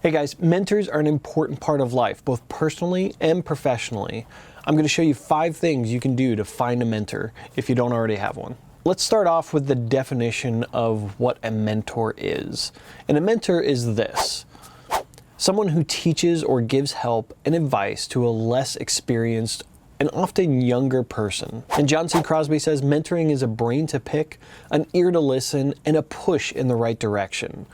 Hey guys, mentors are an important part of life, both personally and professionally. I'm going to show you 5 things you can do to find a mentor if you don't already have one. Let's start off with the definition of what a mentor is. And a mentor is this: someone who teaches or gives help and advice to a less experienced and often younger person. And John C. Crosby says, mentoring is a brain to pick, an ear to listen, and a push in the right direction.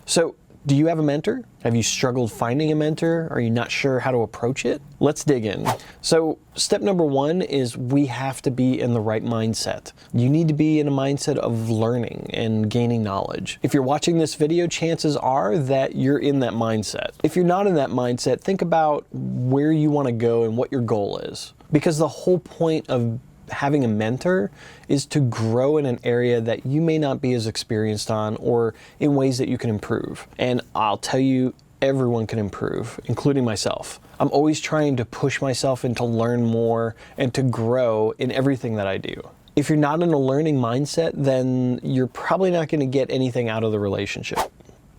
So, do you have a mentor? Have you struggled finding a mentor? Are you not sure how to approach it? Let's dig in. So step number 1 is we have to be in the right mindset. You need to be in a mindset of learning and gaining knowledge. If you're watching this video, chances are that you're in that mindset. If you're not in that mindset, think about where you want to go and what your goal is. Because the whole point of having a mentor is to grow in an area that you may not be as experienced on, or in ways that you can improve. And I'll tell you, everyone can improve, including myself. I'm always trying to push myself and to learn more and to grow in everything that I do. If you're not in a learning mindset, then you're probably not going to get anything out of the relationship.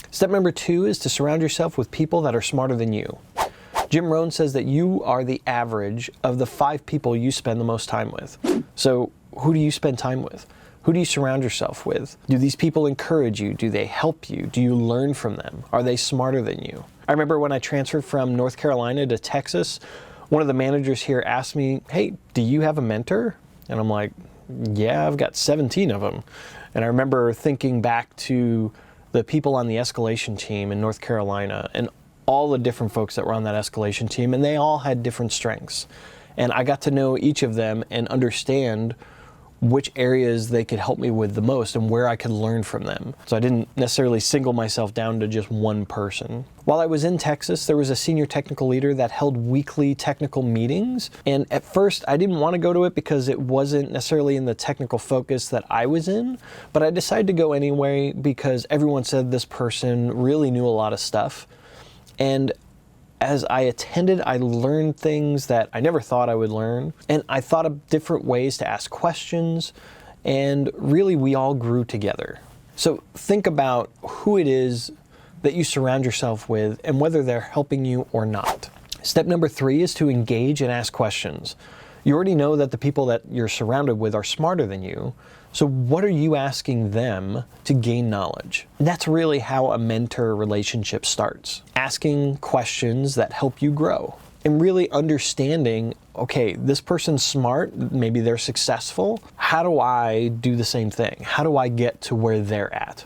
Step number 2 is to surround yourself with people that are smarter than you. Jim Rohn says that you are the average of the 5 people you spend the most time with. So who do you spend time with? Who do you surround yourself with? Do these people encourage you? Do they help you? Do you learn from them? Are they smarter than you? I remember when I transferred from North Carolina to Texas, one of the managers here asked me, hey, do you have a mentor? And I'm like, yeah, I've got 17 of them. And I remember thinking back to the people on the escalation team in North Carolina and all the different folks that were on that escalation team, and they all had different strengths. And I got to know each of them and understand which areas they could help me with the most and where I could learn from them. So I didn't necessarily single myself down to just one person. While I was in Texas, there was a senior technical leader that held weekly technical meetings. And at first, I didn't want to go to it because it wasn't necessarily in the technical focus that I was in. But I decided to go anyway because everyone said this person really knew a lot of stuff. And as I attended, I learned things that I never thought I would learn. And I thought of different ways to ask questions. And really, we all grew together. So think about who it is that you surround yourself with and whether they're helping you or not. Step number 3 is to engage and ask questions. You already know that the people that you're surrounded with are smarter than you. So what are you asking them to gain knowledge? And that's really how a mentor relationship starts. Asking questions that help you grow and really understanding, okay, this person's smart, maybe they're successful. How do I do the same thing? How do I get to where they're at?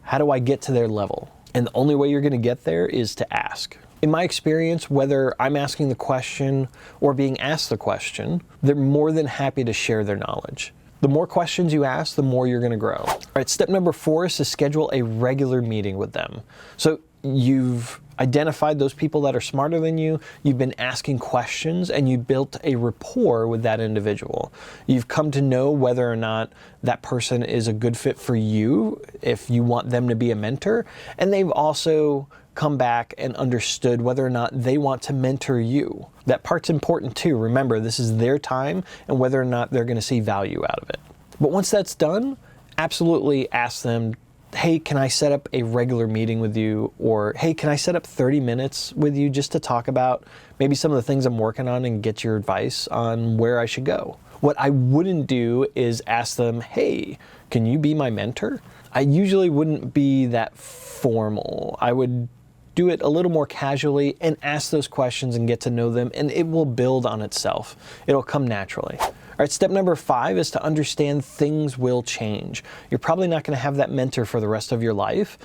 How do I get to their level? And the only way you're going to get there is to ask. In my experience, whether I'm asking the question or being asked the question, they're more than happy to share their knowledge. The more questions you ask, the more you're going to grow. All right, step number 4 is to schedule a regular meeting with them. So you've identified those people that are smarter than you, you've been asking questions, and you built a rapport with that individual. You've come to know whether or not that person is a good fit for you, if you want them to be a mentor, and they've also come back and understood whether or not they want to mentor you. That part's important too. Remember, this is their time and whether or not they're going to see value out of it. But once that's done, absolutely ask them, hey, can I set up a regular meeting with you? Or, hey, can I set up 30 minutes with you just to talk about maybe some of the things I'm working on and get your advice on where I should go? What I wouldn't do is ask them, hey, can you be my mentor? I usually wouldn't be that formal. I would do it a little more casually and ask those questions and get to know them, and it will build on itself. It'll come naturally. All right, step number 5 is to understand things will change. You're probably not going to have that mentor for the rest of your life.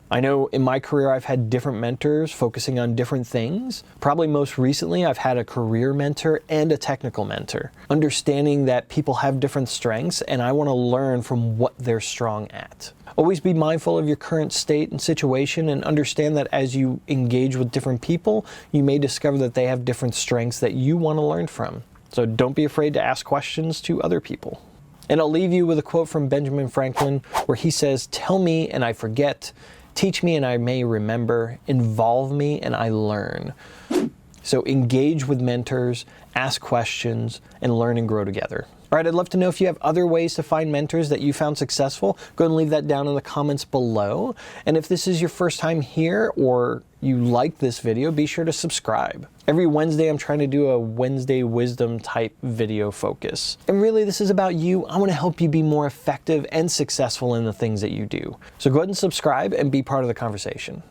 I know in my career I've had different mentors focusing on different things. Probably most recently I've had a career mentor and a technical mentor. Understanding that people have different strengths and I want to learn from what they're strong at. Always be mindful of your current state and situation and understand that as you engage with different people, you may discover that they have different strengths that you want to learn from. So don't be afraid to ask questions to other people. And I'll leave you with a quote from Benjamin Franklin where he says, "Tell me and I forget, teach me and I may remember, involve me and I learn." So engage with mentors, ask questions, and learn and grow together. All right, I'd love to know if you have other ways to find mentors that you found successful. Go ahead and leave that down in the comments below. And if this is your first time here or you like this video, be sure to subscribe. Every Wednesday, I'm trying to do a Wednesday wisdom type video focus. And really, this is about you. I want to help you be more effective and successful in the things that you do. So go ahead and subscribe and be part of the conversation.